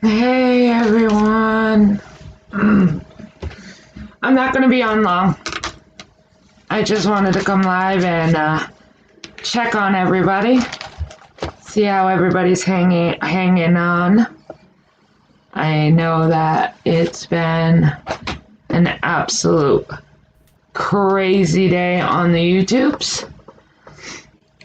Hey everyone. I'm not going to be on long. I just wanted to come live and check on everybody. See how everybody's hanging on. I know that it's been an absolute crazy day on the YouTubes.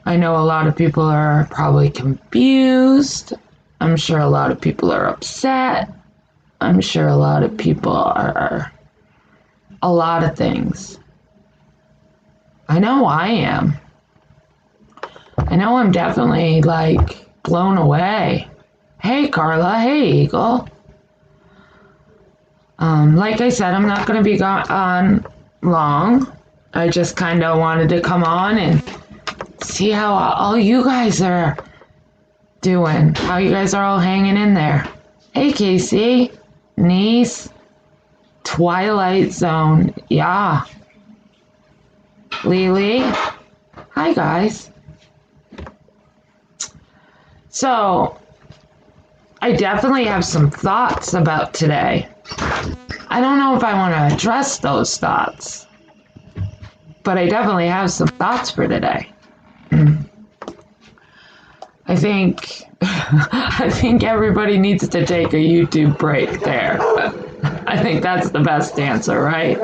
I know a lot of people are probably confused. I'm sure a lot of people are upset. I'm sure a lot of people are a lot of things. I know I am. I know I'm definitely like blown away. Hey Carla, hey Eagle. Like I said, I'm not going to be on long. I just kind of wanted to come on and see how all you guys are doing, how you guys are all hanging in there. Hey Casey, niece, Twilight Zone, yeah. Lily, hi guys. So, I definitely have some thoughts about today. I don't know if I want to address those thoughts, but I definitely have some thoughts for today. I think everybody needs to take a YouTube break there. I think that's the best answer, right?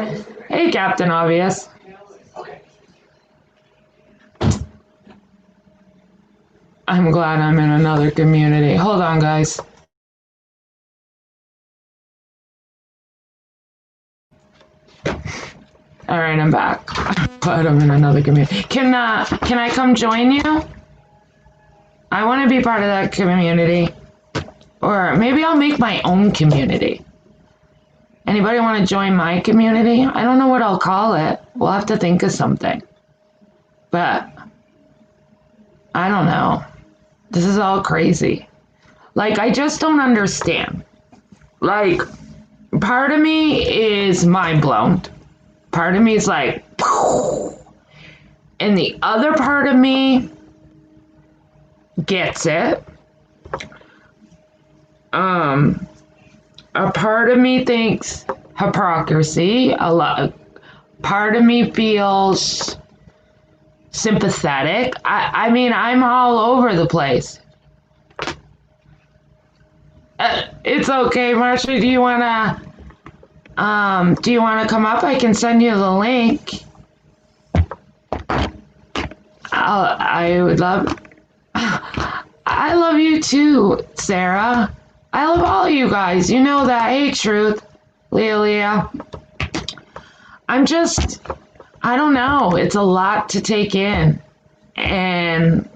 Hey, Captain Obvious. I'm glad I'm in another community. Hold on, guys. All right, I'm back. Glad I'm in another community. Can I come join you? I want to be part of that community. Or maybe I'll make my own community. Anybody want to join my community? I don't know what I'll call it. We'll have to think of something. But I don't know. This is all crazy. Like, I just don't understand. Like, part of me is mind blown. Part of me is like, and the other part of me gets it. A part of me thinks hypocrisy. Part of me feels sympathetic. I mean, I'm all over the place. It's okay, Marsha. Do you wanna come up? I can send you the link. I would love. I love you too, Sarah. I love all you guys. You know that. Hey, Truth, Leah. I don't know. It's a lot to take in. And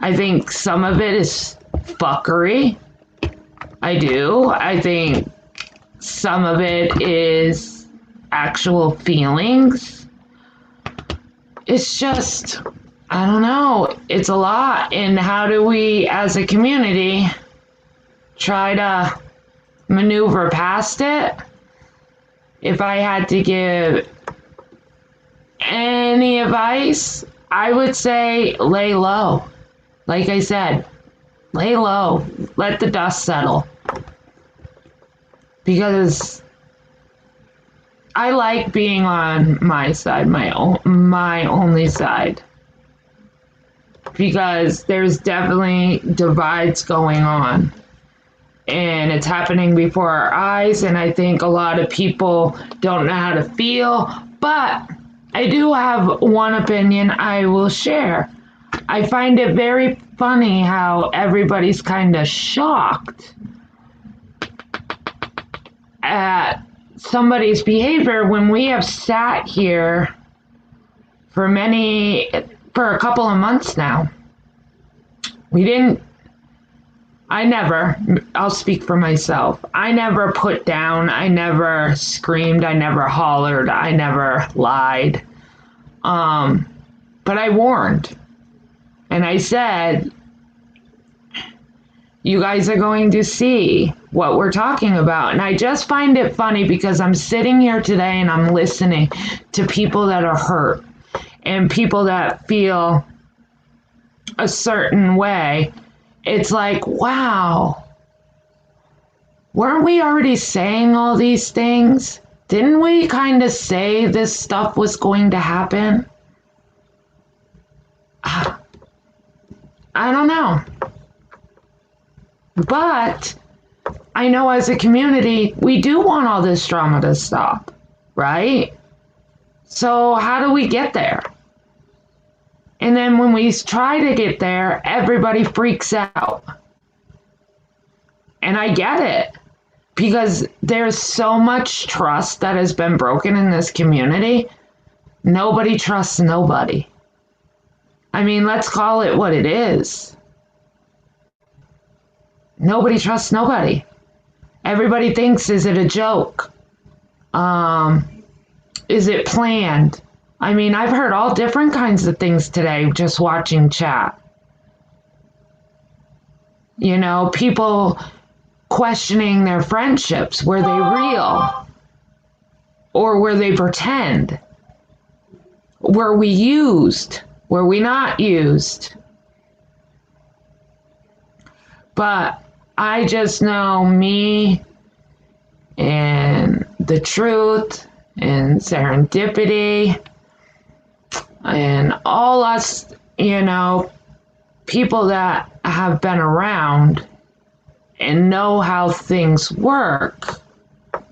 I think some of it is fuckery. I do. I think some of it is actual feelings. It's just, I don't know. It's a lot. And how do we, as a community, try to maneuver past it? If I had to give any advice, I would say lay low. Like I said, lay low. Let the dust settle. Because I like being on my side, my only side. Because there's definitely divides going on. And it's happening before our eyes, and I think a lot of people don't know how to feel. But I do have one opinion I will share. I find it very funny how everybody's kind of shocked at somebody's behavior when we have sat here for a couple of months now. I'll speak for myself. I never put down, I never screamed, I never hollered, I never lied. But I warned. And I said, you guys are going to see what we're talking about. And I just find it funny because I'm sitting here today and I'm listening to people that are hurt and people that feel a certain way. It's like, wow, weren't we already saying all these things? Didn't we kind of say this stuff was going to happen? I don't know. But I know as a community, we do want all this drama to stop, right? So how do we get there? And then when we try to get there, everybody freaks out. And I get it, because there's so much trust that has been broken in this community. Nobody trusts nobody. I mean, let's call it what it is. Nobody trusts nobody. Everybody thinks, is it a joke? Is it planned? I mean, I've heard all different kinds of things today just watching chat. You know, people questioning their friendships. Were they real? Or were they pretend? Were we used? Were we not used? But I just know me and the truth and serendipity and all us, you know, people that have been around and know how things work.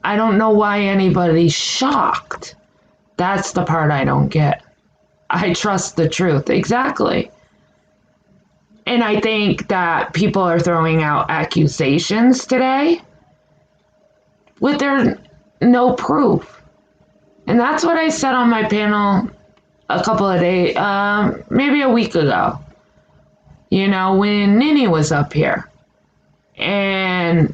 I don't know why anybody's shocked. That's the part I don't get. I trust the truth. Exactly. And I think that people are throwing out accusations today with their no proof. And that's what I said on my panel a couple of days, maybe a week ago, you know, when Nini was up here. And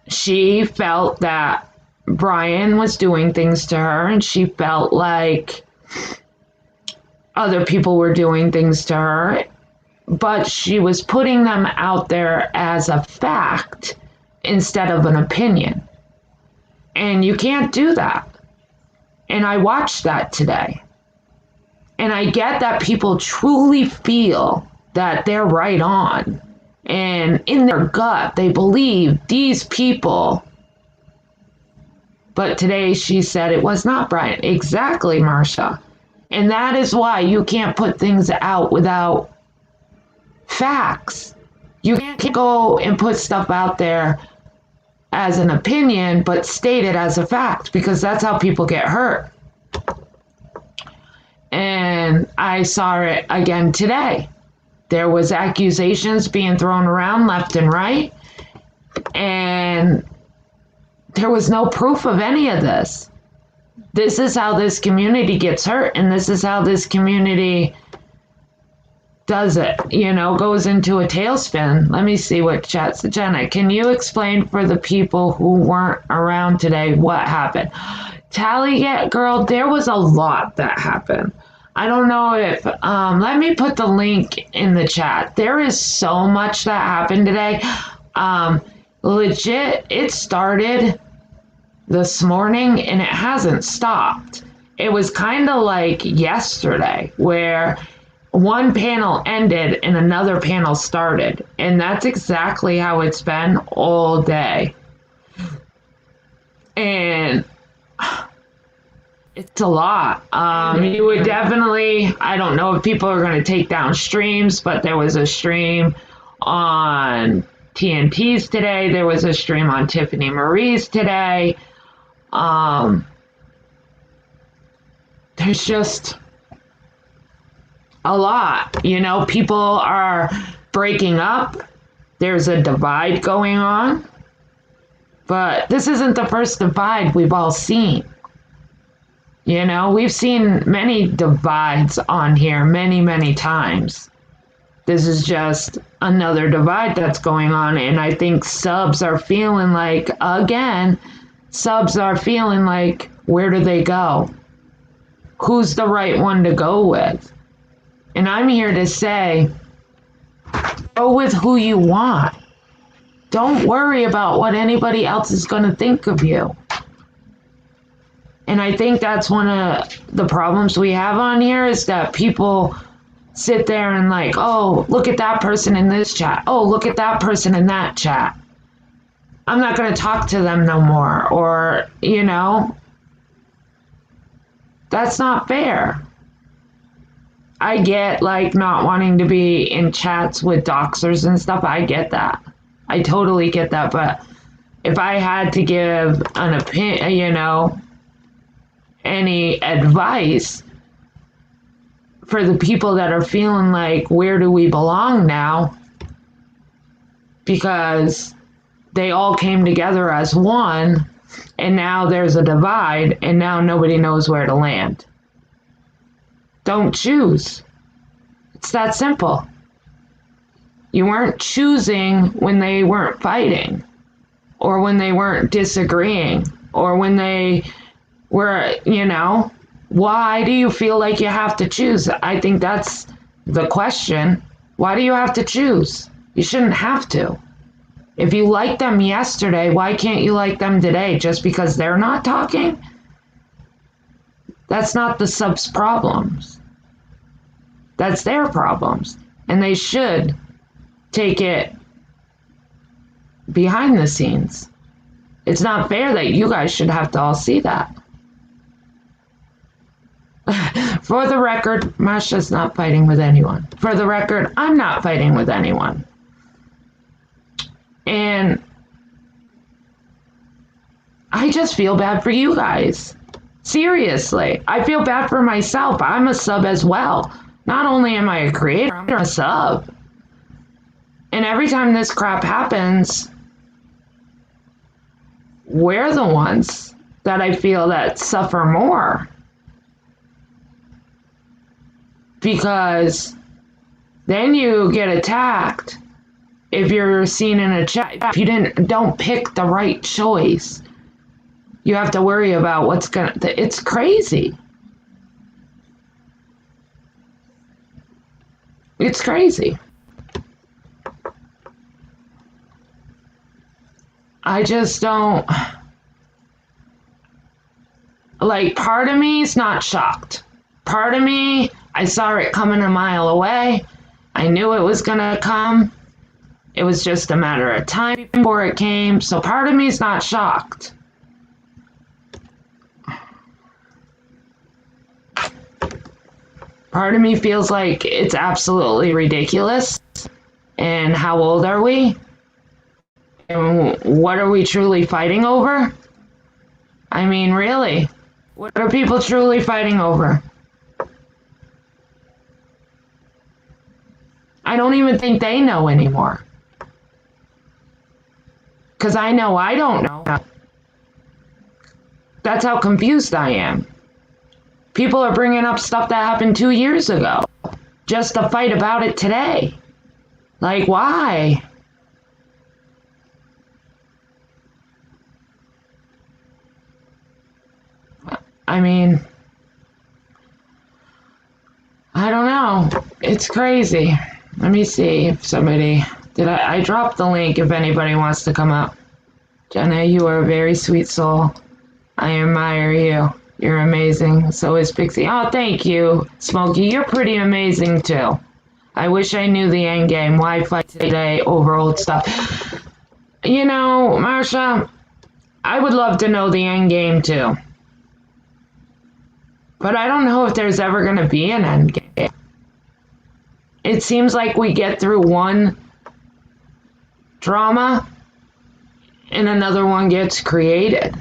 she felt that Brian was doing things to her, and she felt like other people were doing things to her, but she was putting them out there as a fact instead of an opinion. And you can't do that. And I watched that today. And I get that people truly feel that they're right on. And in their gut, they believe these people. But today she said it was not Brian. Exactly, Marsha. And that is why you can't put things out without facts. You can't go and put stuff out there as an opinion, but state it as a fact, because that's how people get hurt. And I saw it again today. There was accusations being thrown around left and right, and there was no proof of any of this. This is how this community gets hurt, and this is how this community does it, you know, goes into a tailspin. Let me see what chat said. Jenna, can you explain for the people who weren't around today what happened? Tally, yeah, girl, there was a lot that happened. I don't know if, let me put the link in the chat. There is so much that happened today. Legit, it started this morning and it hasn't stopped. It was kind of like yesterday where one panel ended and another panel started. And that's exactly how it's been all day. And it's a lot. You would definitely, I don't know if people are going to take down streams, but there was a stream on TNT's today. There was a stream on Tiffany Marie's today. There's just a lot, you know, people are breaking up. There's a divide going on, but this isn't the first divide we've all seen. You know, we've seen many divides on here many, many times. This is just another divide that's going on. And I think subs are feeling like, again, where do they go? Who's the right one to go with? And I'm here to say, go with who you want. Don't worry about what anybody else is going to think of you. And I think that's one of the problems we have on here is that people sit there and like, oh, look at that person in this chat. Oh, look at that person in that chat. I'm not going to talk to them no more. Or, you know, that's not fair. I get like not wanting to be in chats with doxers and stuff. I get that. I totally get that. But if I had to give an opinion, you know, any advice for the people that are feeling like, where do we belong now? Because they all came together as one, and now there's a divide, and now nobody knows where to land. Don't choose. It's that simple. You weren't choosing when they weren't fighting, or when they weren't disagreeing, or when they were, you know, why do you feel like you have to choose? I think that's the question. Why do you have to choose? You shouldn't have to. If you liked them yesterday, why can't you like them today? Just because they're not talking? That's not the sub's problems. That's their problems. And they should take it behind the scenes. It's not fair that you guys should have to all see that. For the record, Marsha's not fighting with anyone. For the record, I'm not fighting with anyone. And I just feel bad for you guys. Seriously, I feel bad for myself. I'm a sub as well. Not only am I a creator, I'm a sub. And every time this crap happens, we're the ones that I feel that suffer more. Because then you get attacked if you're seen in a chat. If you don't pick the right choice, you have to worry about what's gonna. It's crazy. It's crazy. I just don't like. Part of me is not shocked. Part of me, I saw it coming a mile away. I knew it was gonna come. It was just a matter of time before it came. So part of me is not shocked. Part of me feels like it's absolutely ridiculous. And how old are we? And what are we truly fighting over? I mean, really? What are people truly fighting over? I don't even think they know anymore. Because I know I don't know. That's how confused I am. People are bringing up stuff that happened 2 years ago just to fight about it today. Like, why? I mean, I don't know. It's crazy. Let me see if somebody... I dropped the link if anybody wants to come up. Jenna, you are a very sweet soul. I admire you. You're amazing. So is Pixie. Oh, thank you, Smokey. You're pretty amazing, too. I wish I knew the end game. Why fight today over old stuff? You know, Marsha, I would love to know the end game, too. But I don't know if there's ever going to be an end game. It seems like we get through one drama and another one gets created.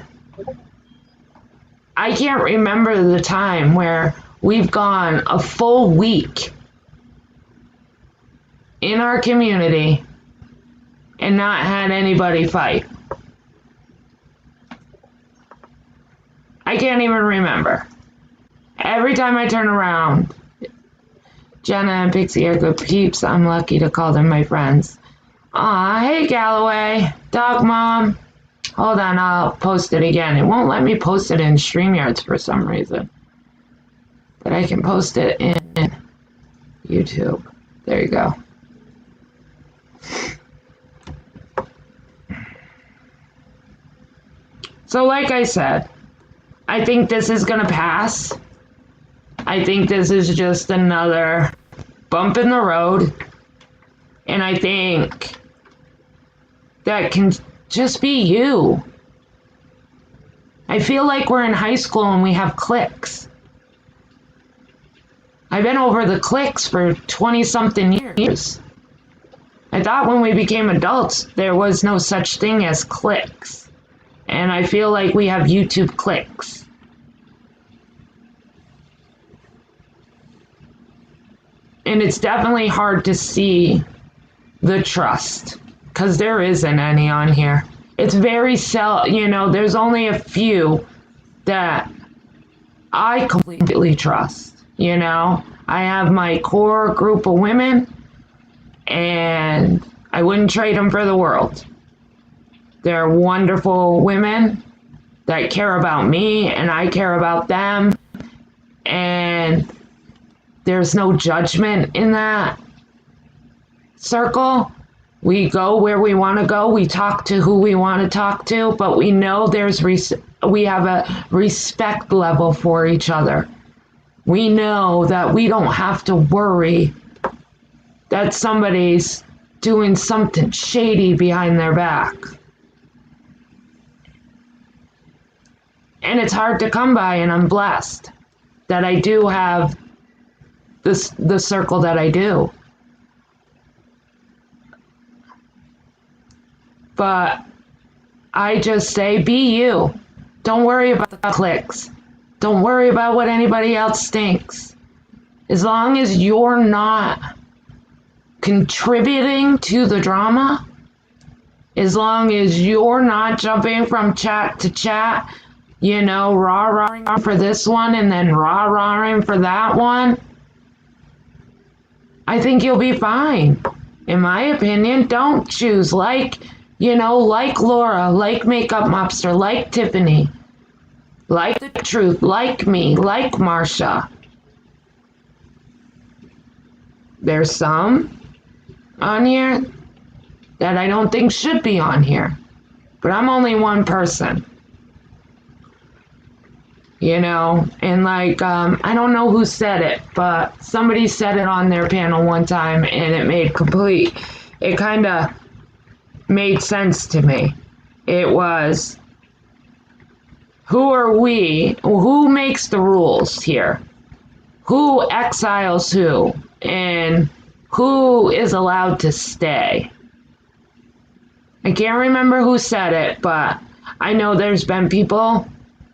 I can't remember the time where we've gone a full week in our community and not had anybody fight. I can't even remember. Every time I turn around, Jenna and Pixie are good peeps. I'm lucky to call them my friends. Aw, hey Galloway, dog mom. Hold on, I'll post it again. It won't let me post it in StreamYards for some reason. But I can post it in YouTube. There you go. So like I said, I think this is gonna pass. I think this is just another bump in the road. And I think that can just be you. I feel like we're in high school and we have cliques. I've been over the cliques for 20-something years. I thought when we became adults, there was no such thing as cliques. And I feel like we have YouTube cliques. And it's definitely hard to see the trust, because there isn't any on here. It's very there's only a few that I completely trust. I have my core group of women, and I wouldn't trade them for the world. They're wonderful women that care about me, and I care about them, and there's no judgment in that circle. We go where we want to go. We talk to who we want to talk to, but we know we have a respect level for each other. We know that we don't have to worry that somebody's doing something shady behind their back. And it's hard to come by, and I'm blessed that I do have the circle that I do. But I just say, be you. Don't worry about the clicks. Don't worry about what anybody else thinks. As long as you're not contributing to the drama, as long as you're not jumping from chat to chat, rah-rahing for this one and then rah-rahing for that one, I think you'll be fine. In my opinion, don't choose like Laura, like Makeup Mobster, like Tiffany, like The Truth, like me, like Marsha. There's some on here that I don't think should be on here. But I'm only one person. And I don't know who said it, but somebody said it on their panel one time, and it kind of made sense to me. It was, who are we? Who makes the rules here? Who exiles who? And who is allowed to stay? I can't remember who said it, but I know there's been people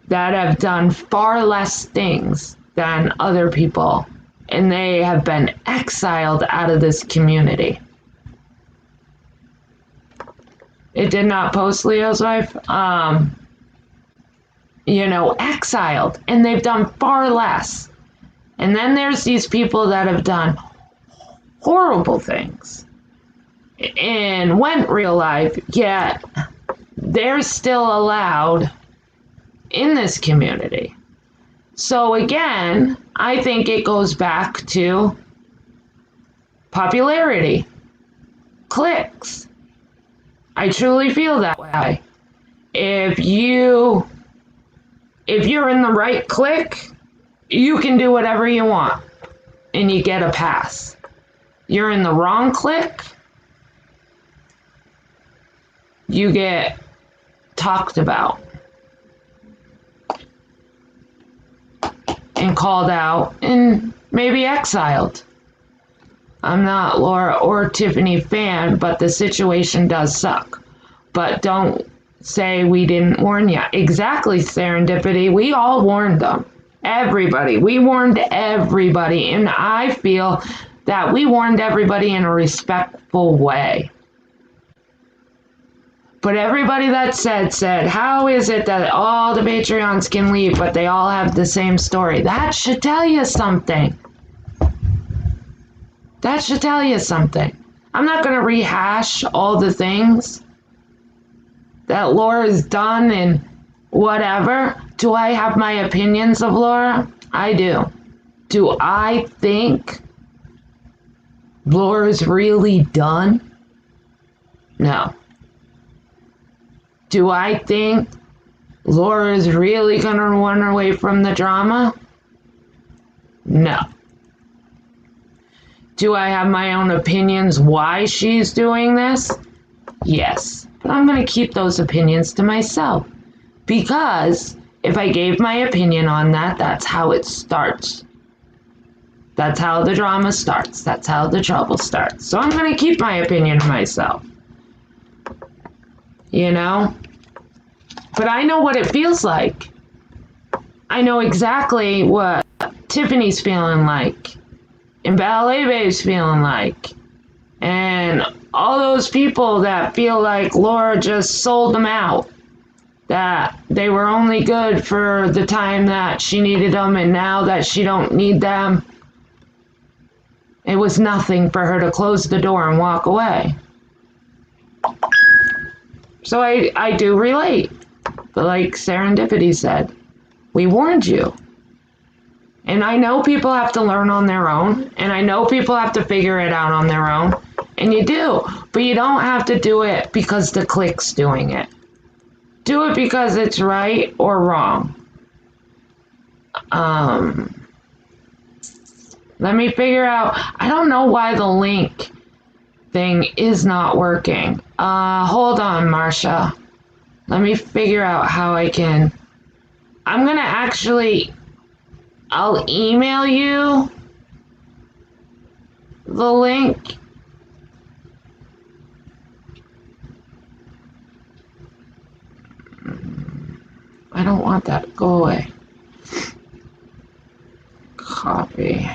that have done far less things than other people, and they have been exiled out of this community. It did not post Leo's wife. Exiled, and they've done far less. And then there's these people that have done horrible things and went real life, yet they're still allowed in this community. So again, I think it goes back to popularity, clicks. I truly feel that way. If you're in the right clique, you can do whatever you want and you get a pass. You're in the wrong clique, you get talked about and called out and maybe exiled. I'm not Laura or Tiffany fan, but the situation does suck. But don't say we didn't warn you. Exactly, Serendipity. We all warned them. Everybody. We warned everybody. And I feel that we warned everybody in a respectful way. But everybody that said, how is it that all the Patreons can leave, but they all have the same story? That should tell you something. That should tell you something. I'm not going to rehash all the things that Laura's done and whatever. Do I have my opinions of Laura? I do. Do I think Laura's really done? No. Do I think Laura's really gonna run away from the drama? No. Do I have my own opinions why she's doing this? Yes. But I'm gonna keep those opinions to myself. Because if I gave my opinion on that, that's how it starts. That's how the drama starts. That's how the trouble starts. So I'm gonna keep my opinion to myself. You know? But I know what it feels like. I know exactly what Tiffany's feeling like. And Ballet Babe's feeling like. And all those people that feel like Laura just sold them out. That they were only good for the time that she needed them, and now that she don't need them, it was nothing for her to close the door and walk away. So I do relate. But like Serendipity said, we warned you. And I know people have to learn on their own, and I know people have to figure it out on their own, and you do. But you don't have to do it because the clique's doing it. Do it because it's right or wrong. Let me figure out. I don't know why the link thing is not working. Hold on, Marsha. Let me figure out how I can. I'm gonna actually. I'll email you the link. I don't want that. Go away. Copy.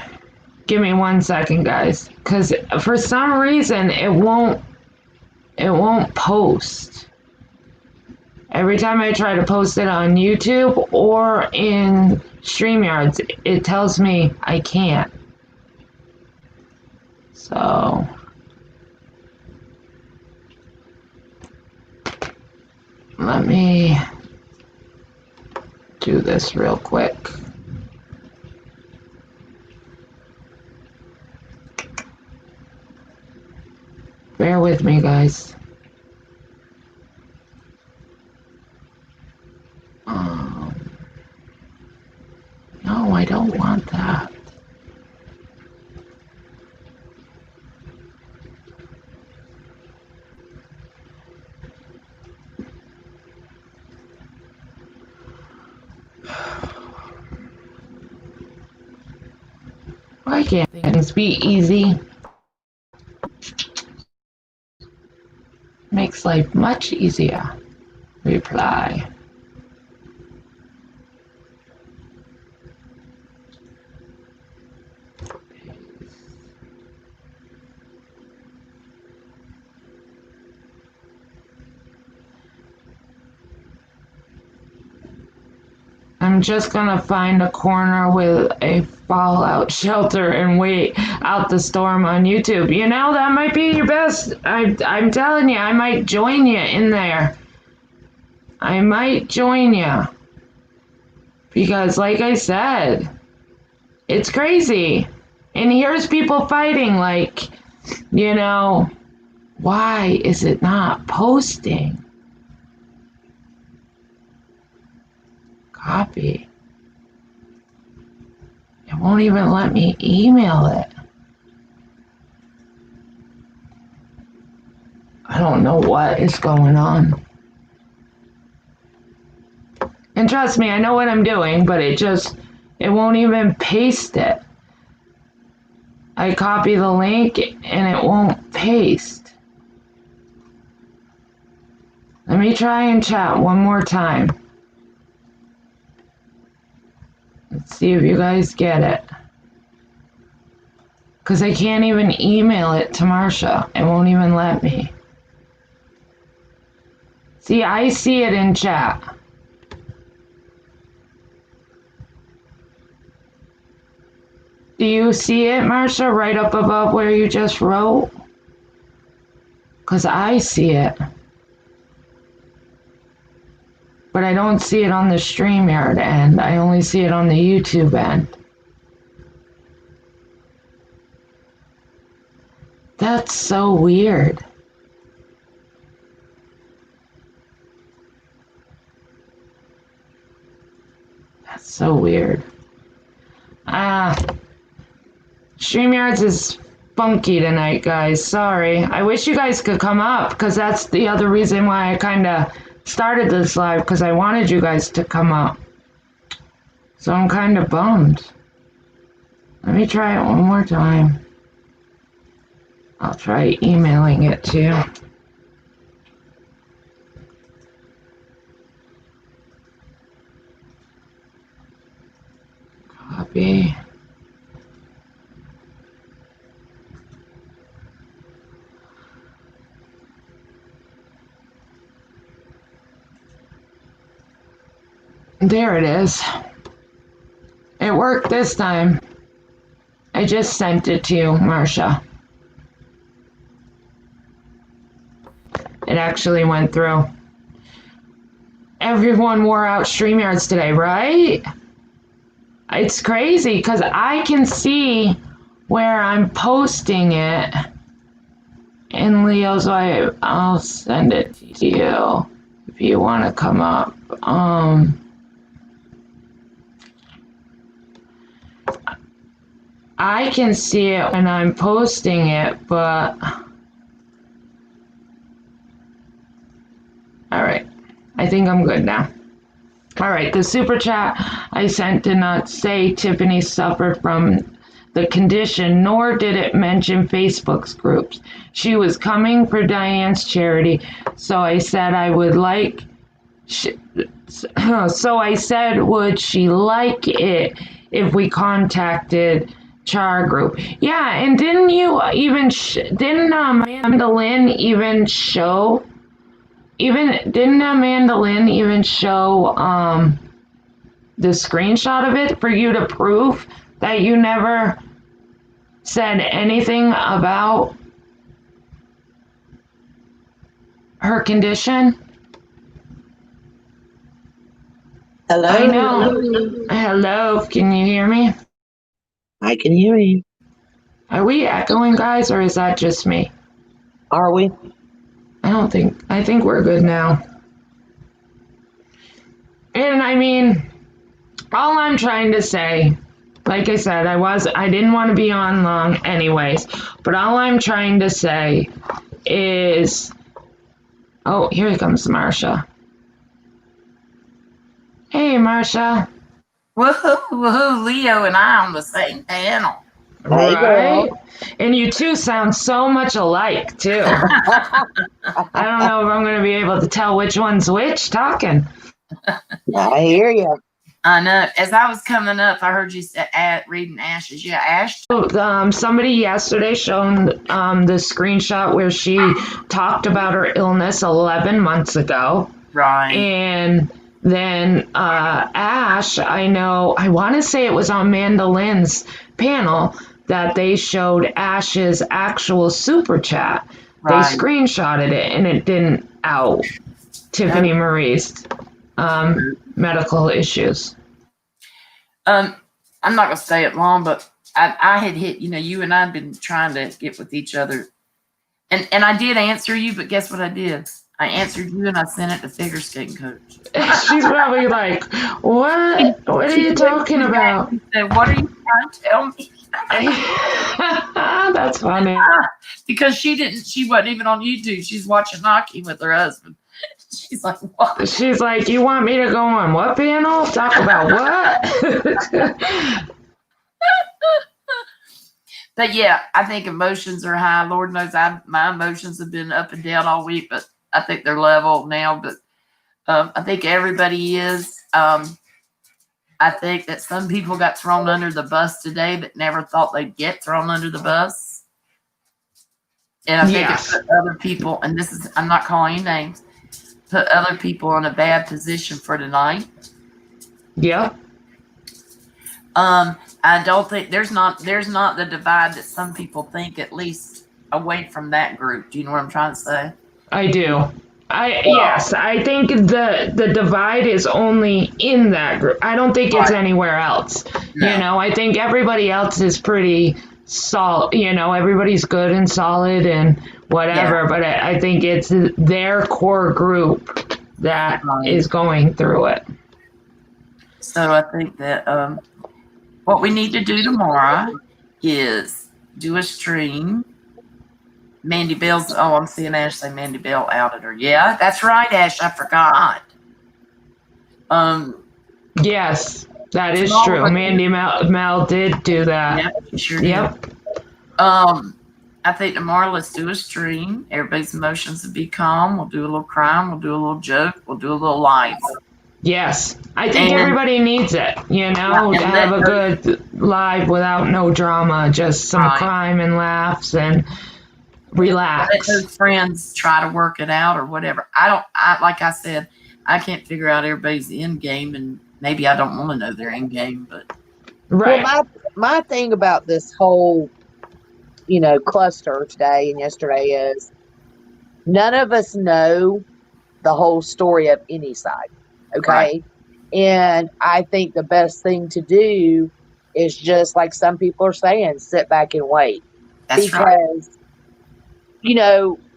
Give me 1 second, guys, because for some reason it won't post. Every time I try to post it on YouTube or in StreamYards, it tells me I can't. So let me do this real quick. Bear with me, guys. No, I don't want that. Why can't things be easy? Makes life much easier. Reply. I'm just gonna find a corner with a fallout shelter and wait out the storm on YouTube. You know, that might be your best. I'm telling you, I might join you in there. I might join you. Because like I said, it's crazy. And here's people fighting like, you know, why is it not posting? Copy. It won't even let me email it. I don't know what is going on. And trust me, I know what I'm doing, but it won't even paste it. I copy the link and it won't paste. Let me try and chat one more time. Let's see if you guys get it. Because I can't even email it to Marsha. It won't even let me. See, I see it in chat. Do you see it, Marsha, right up above where you just wrote? Because I see it. But I don't see it on the StreamYard end. I only see it on the YouTube end. That's so weird. That's so weird. StreamYards is funky tonight, guys. Sorry. I wish you guys could come up, because that's the other reason why I kind of started this live, because I wanted you guys to come up. So I'm kind of bummed. Let me try it one more time. I'll try emailing it to you. Copy. There it is. It worked this time. I just sent it to you, Marsha. It actually went through. Everyone wore out StreamYards today, right? It's crazy because I can see where I'm posting it in Leo's way. I'll send it to you if you want to come up. I can see it when I'm posting it, but all right, I think I'm good now. All right, the super chat I sent did not say Tiffany suffered from the condition, nor did it mention Facebook's groups. She was coming for Diane's charity, so I said I would like. So I said, would she like it if we contacted Char Group? Yeah, and didn't you even didn't Amanda Lynn even show? Didn't Amanda Lynn even show the screenshot of it for you to prove that you never said anything about her condition? Hello? I know. Hello, can you hear me? I can hear you. Are we echoing, guys, or is that just me? Are we? I think we're good now. And I mean, all I'm trying to say, like I said, I didn't want to be on long anyways, but all I'm trying to say is, oh, here comes Marsha. Hey, Marsha. Woohoo, woohoo, Leo and I on the same panel. Hey, Right? girl. And you two sound so much alike, too. I don't know if I'm going to be able to tell which one's which talking. I hear you. I know. As I was coming up, I heard you reading Ash's. Yeah, Ash. Somebody yesterday shown the screenshot where she talked about her illness 11 months ago. Right. And then Ash, I want to say it was on Amanda Lynn's panel that they showed Ash's actual super chat. Right. They screenshotted it and it didn't out Tiffany Marie's medical issues. I'm not gonna stay it long, but I had hit. You and I had been trying to get with each other, and I did answer you, but guess what I did? I answered you and I sent it to Figure Skating Coach. She's probably like, "What? What are you talking about?" She said, "What are you trying to tell me?" That's funny. Because she wasn't even on YouTube. She's watching hockey with her husband. She's like, what? She's like, you want me to go on what panel? Talk about what? But yeah, I think emotions are high. Lord knows my emotions have been up and down all week, but I think they're level now. But I think everybody is. I think that some people got thrown under the bus today that never thought they'd get thrown under the bus. And I think it put other people, and I'm not calling you names, put other people in a bad position for tonight. Yep. I don't think there's not the divide that some people think, at least away from that group. Do you know what I'm trying to say? I do. Yes, I think the divide is only in that group. I don't think it's Right. anywhere else. No. You know, I think everybody else is pretty solid. You know, everybody's good and solid and whatever. Yeah. But I think it's their core group that is going through it. So I think that what we need to do tomorrow is do a stream. Mandy Bell's, I'm seeing Ash say Mandy Bell outed her. Yeah, that's right, Ash. I forgot. Yes, that is true. Mandy Mel did do that. Yeah, she sure Yep. did. I think tomorrow let's do a stream. Everybody's emotions will be calm. We'll do a little crime. We'll do a little joke. We'll do a little live. Yes, I think everybody needs it, you know, to have a good live without no drama, just some crime and laughs and relax. Let those friends try to work it out or whatever. Like I said, I can't figure out everybody's end game, and maybe I don't want to know their end game, but. Right. Well, my thing about this whole, cluster today and yesterday is none of us know the whole story of any side. Okay. Right. And I think the best thing to do is just like some people are saying, sit back and wait. That's because,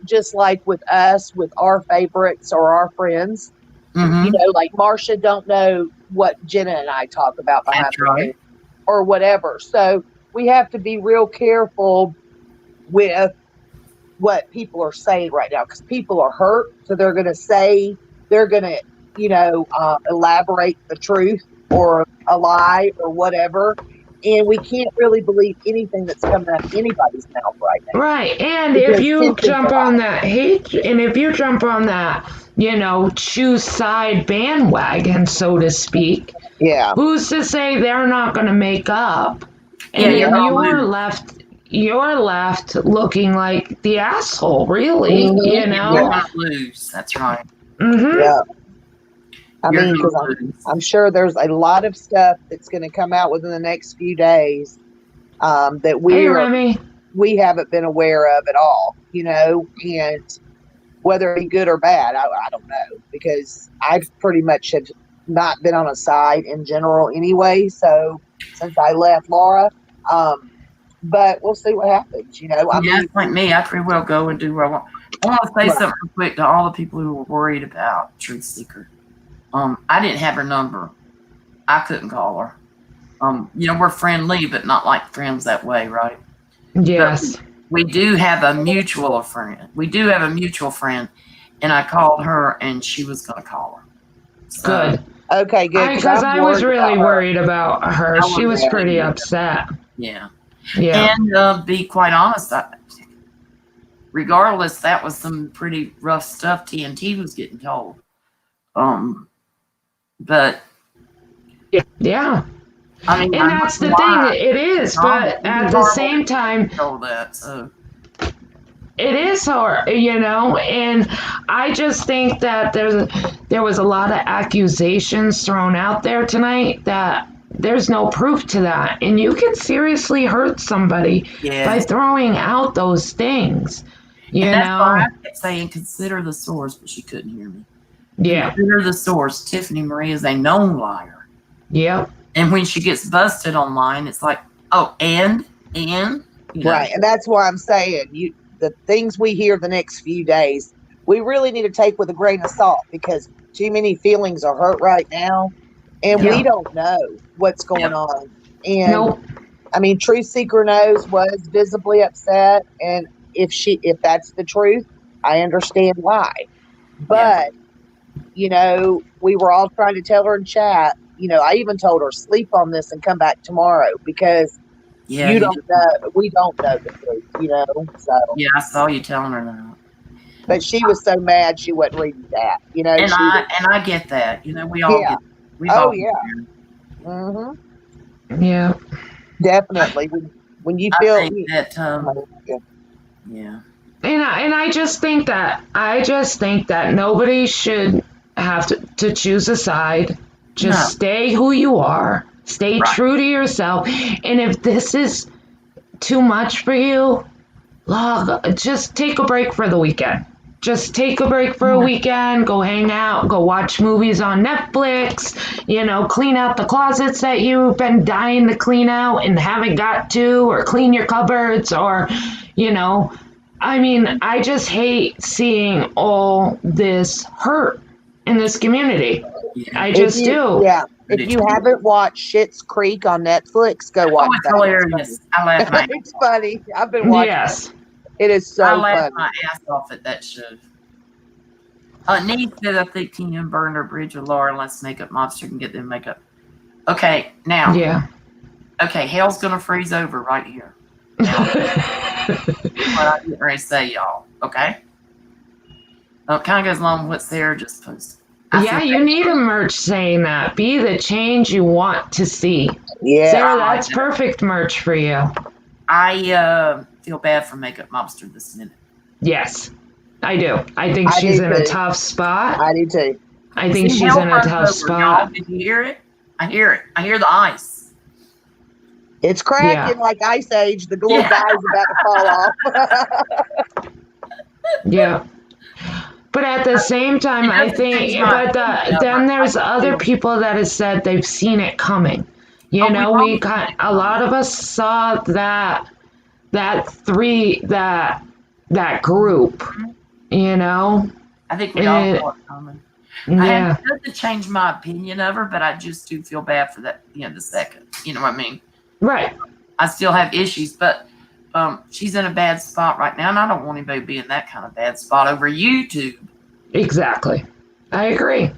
just like with us, with our favorites or our friends, like Marcia don't know what Jenna and I talk about behind the scenes or whatever. So we have to be real careful with what people are saying right now, because people are hurt. So they're going to elaborate the truth or a lie or whatever. And we can't really believe anything that's coming out of anybody's mouth right now. Right. And if you jump on that hate, and if you jump on that, choose side bandwagon, so to speak. Yeah. Who's to say they're not going to make up? And you're left looking like the asshole, really, You're going to lose. That's right. Mm-hmm. Yeah. I mean, because I'm sure there's a lot of stuff that's going to come out within the next few days that we haven't been aware of at all, and whether it be good or bad, I don't know, because I've pretty much have not been on a side in general anyway. So since I left Laura, but we'll see what happens, I mean, like me, I pretty well go and do what I want. I want to say something real quick to all the people who were worried about Truth Seeker. I didn't have her number. I couldn't call her. We're friendly, but not like friends that way, right? Yes. But we do have a mutual friend. And I called her, and she was going to call her. So, good. Okay, good. Because I was really worried about her. She was pretty upset. Yeah. Yeah. And be quite honest, regardless, that was some pretty rough stuff TNT was getting told. But yeah, I mean, and that's the thing. It is, but at the same time, it is hard, And I just think that there was a lot of accusations thrown out there tonight that there's no proof to that, and you can seriously hurt somebody by throwing out those things. That's why I kept saying consider the source, but she couldn't hear me. Yeah. Consider the source. Tiffany Marie is a known liar. Yep. And when she gets busted online, it's like, and right. And that's why I'm saying the things we hear the next few days, we really need to take with a grain of salt, because too many feelings are hurt right now, and we don't know what's going on. And I mean, Truth Seeker was visibly upset, and if that's the truth, I understand why. But we were all trying to tell her in chat, I even told her, sleep on this and come back tomorrow, because you don't know, we don't know the truth, so. Yeah, I saw you telling her that. But she was so mad she wasn't reading that, And I get that, we all get it. Mm-hmm. Yeah. Definitely. When you feel I think that, And I just think that nobody should have to choose a side. Just No. stay who you are. Stay Right. true to yourself. And if this is too much for you, just take a break for the weekend. Just take a break for a weekend, go hang out, go watch movies on Netflix, clean out the closets that you've been dying to clean out and haven't got to, or clean your cupboards, or, I just hate seeing all this hurt in this community. I just do. Yeah. If you haven't watched Schitt's Creek on Netflix, go watch it's that. hilarious. I laugh my It's funny. I've been watching Yes. it. It is so I laugh funny. my ass off at that show. Nate said, I think Tina burned her bridge with Laura. Let's Makeup Monster can get them makeup. Okay, now. Yeah. Okay, hell's gonna freeze over right here. Now, what I'm getting ready to say, y'all. Okay. It kind of goes along with what Sarah just posted. Yeah, you need a merch saying that. Be the change you want to see. Yeah. Sarah, that's perfect merch for you. I feel bad for Makeup Monster this minute. Yes, I do. I think she's in a tough spot. I do too. I think she's in a tough spot. Y'all. Did you hear it? I hear it. I hear the ice. It's cracking like Ice Age. The little guy's about to fall off. Yeah. But at the same time, I think, then there's other people that have said they've seen it coming. A lot of us saw that group, I think we all saw it coming. Yeah. I haven't to change my opinion of her, but I just do feel bad for that, the second. You know what I mean? Right. I still have issues, but she's in a bad spot right now, and I don't want anybody to be in that kind of bad spot over YouTube. Exactly. I agree.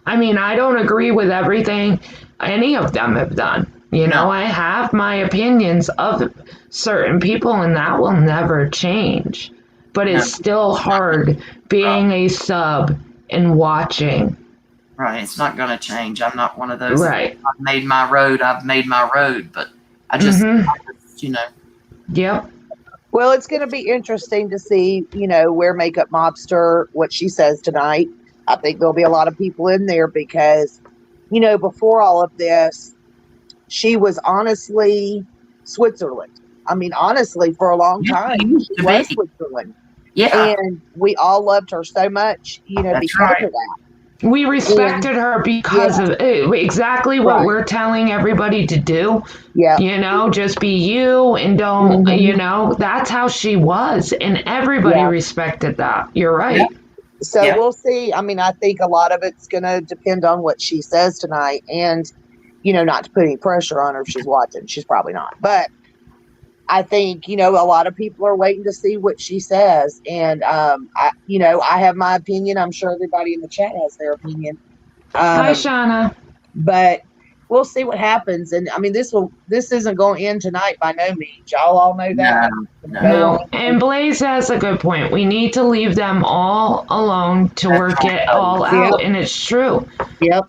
I don't agree with everything any of them have done. I have my opinions of certain people, and that will never change. But it's still hard being a sub and watching. Right. It's not going to change. I'm not one of those. Right. I've made my road. But I just, Yep. Well, it's going to be interesting to see, where Makeup Mobster, what she says tonight. I think there'll be a lot of people in there because, before all of this, she was honestly Switzerland. Honestly, for a long time, she was Switzerland. Yeah. And we all loved her so much, because of that. We respected her because of exactly what we're telling everybody to do. Yeah. Just be you and don't, that's how she was. And everybody respected that. You're right. Yeah. So we'll see. I think a lot of it's going to depend on what she says tonight. And, not to put any pressure on her if she's watching. She's probably not. But I think, a lot of people are waiting to see what she says. And, I have my opinion. I'm sure everybody in the chat has their opinion. Hi, Shauna. But we'll see what happens. And this isn't going to end tonight by no means. Y'all all know that. No. And Blaze has a good point. We need to leave them all alone to work it all out. And it's true. Yep.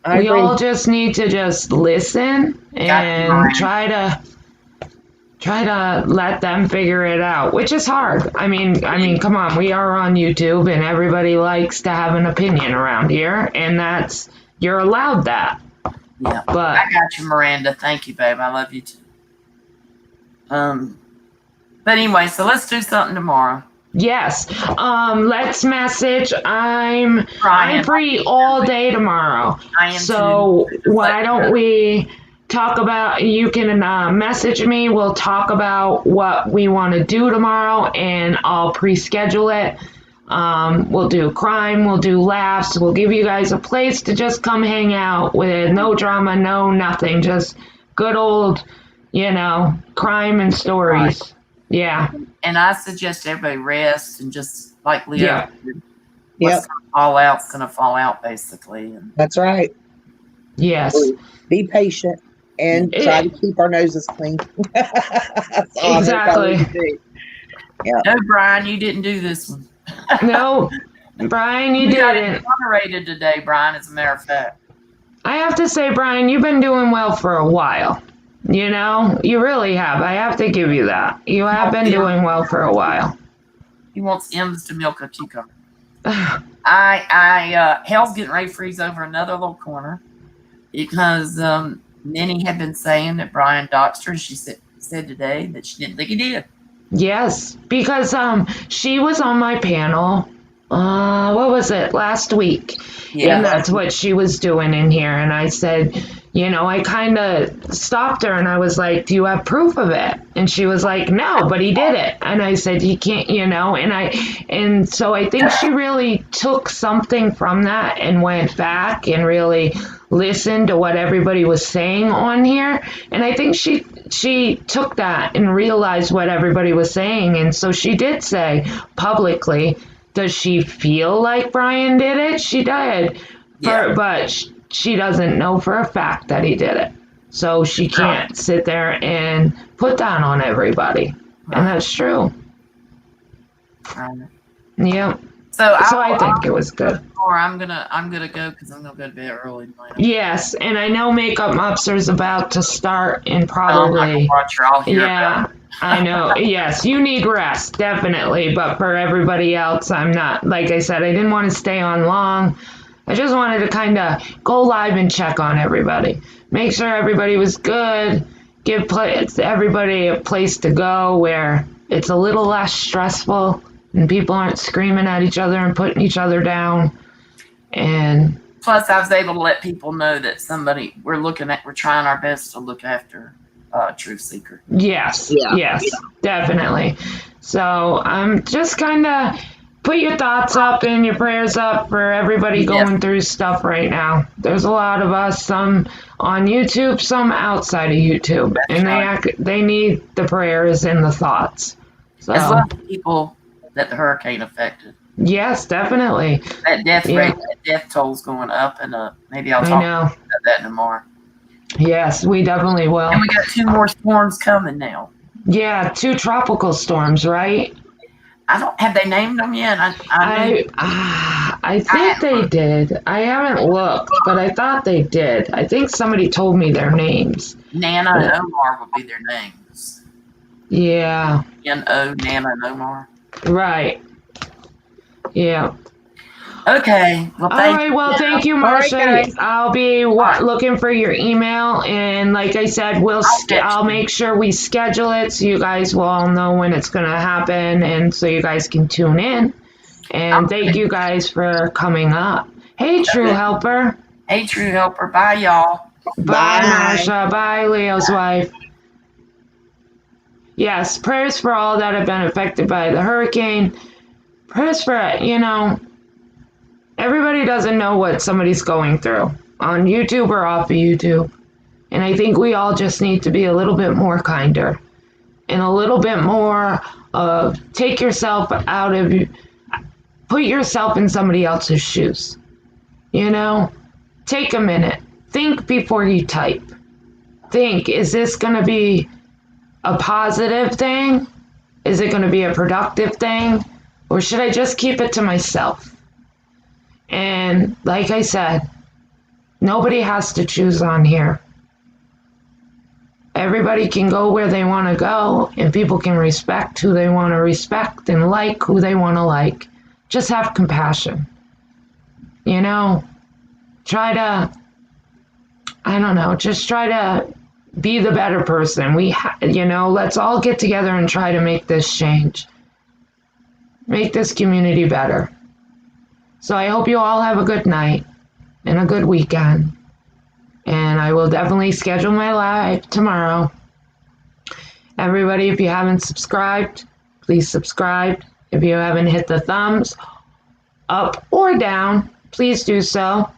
We all just need to just listen and try to let them figure it out, which is hard. Come on, we are on YouTube and everybody likes to have an opinion around here, and you're allowed that. Yeah. But I got you, Miranda. Thank you, babe. I love you too. But anyway, so let's do something tomorrow. Yes. Let's message. I'm free all day tomorrow. I am so too. Why don't we talk about, you can message me. We'll talk about what we want to do tomorrow, and I'll pre-schedule it. We'll do crime, we'll do laughs, we'll give you guys a place to just come hang out with no drama, no nothing, just good old, crime and stories. Right. Yeah. And I suggest everybody rest and just like Leah. What's gonna fall out's gonna fall out, basically. And that's right. Yes. Be patient and try to keep our noses clean. Exactly. Yeah. No, Brian, you didn't do this one. No, Brian, you didn't. Moderated today, Brian, as a matter of fact. I have to say, Brian, you've been doing well for a while. You really have. I have to give you that. You have been doing well for a while. He wants M's to milk a cucumber. Hell's getting ready to freeze over another little corner because Minnie had been saying that Brian doxed her. She said today that she didn't think he did. Yes, because she was on my panel. What was it, last week? Yeah, and that's what she was doing in here. And I said, I kind of stopped her and I was like, do you have proof of it? And she was like, no, but he did it. And I said, he can't, and so I think she really took something from that and went back and really listened to what everybody was saying on here. And I think she took that and realized what everybody was saying. And so she did say publicly, does she feel like Brian did it? She did. But she doesn't know for a fact that he did it. So she can't sit there and put that on everybody. And that's true. Yep. So I think it was good. Or I'm gonna go because I'm gonna go to bed early tonight. Yes, and I know Makeup Mobster's about to start and probably. Yeah, I know. Yes, you need rest, definitely. But for everybody else, I'm not. Like I said, I didn't want to stay on long. I just wanted to kind of go live and check on everybody, make sure everybody was good, give everybody a place to go where it's a little less stressful and people aren't screaming at each other and putting each other down. And plus, I was able to let people know that we're trying our best to look after Truth Seeker. Yes, definitely. So I'm just kind of put your thoughts up and your prayers up for everybody going through stuff right now. There's a lot of us, some on YouTube, some outside of YouTube, and they need the prayers and the thoughts. So, as well as people that the hurricane affected. Yes, definitely. That death rate, that death toll's going up, and maybe I'll talk about that tomorrow. Yes, we definitely will. And we got 2 more storms coming now. Yeah, 2 tropical storms, right? Have they named them yet? I think they did. I haven't looked, but I thought they did. I think somebody told me their names. Nana and Omar would be their names. Yeah. N-O, Nana and Omar. Right. Yeah. Okay. Well, thank you, Marcia. Right, I'll be looking for your email, and like I said, I'll make sure we schedule it so you guys will all know when it's going to happen, and so you guys can tune in. And thank you guys for coming up. Hey, True Helper. Hey, True Helper. Bye, y'all. Bye, Marcia. Bye, Leo's wife. Yes, prayers for all that have been affected by the hurricane. Prayers for, everybody doesn't know what somebody's going through on YouTube or off of YouTube. And I think we all just need to be a little bit more kinder and a little bit more take yourself out of, put yourself in somebody else's shoes. Take a minute. Think before you type. Think, is this going to be a positive thing? Is it going to be a productive thing? Or should I just keep it to myself? And like I said, nobody has to choose on here. Everybody can go where they want to go, and people can respect who they want to respect and like who they want to like. Just have compassion. Try to, just try to be the better person. Let's all get together and try to make this change. Make this community better. So I hope you all have a good night and a good weekend. And I will definitely schedule my live tomorrow. Everybody, if you haven't subscribed, please subscribe. If you haven't hit the thumbs up or down, please do so.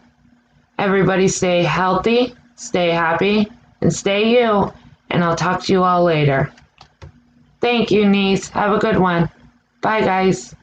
Everybody stay healthy, stay happy, and stay you. And I'll talk to you all later. Thank you, niece. Have a good one. Bye, guys.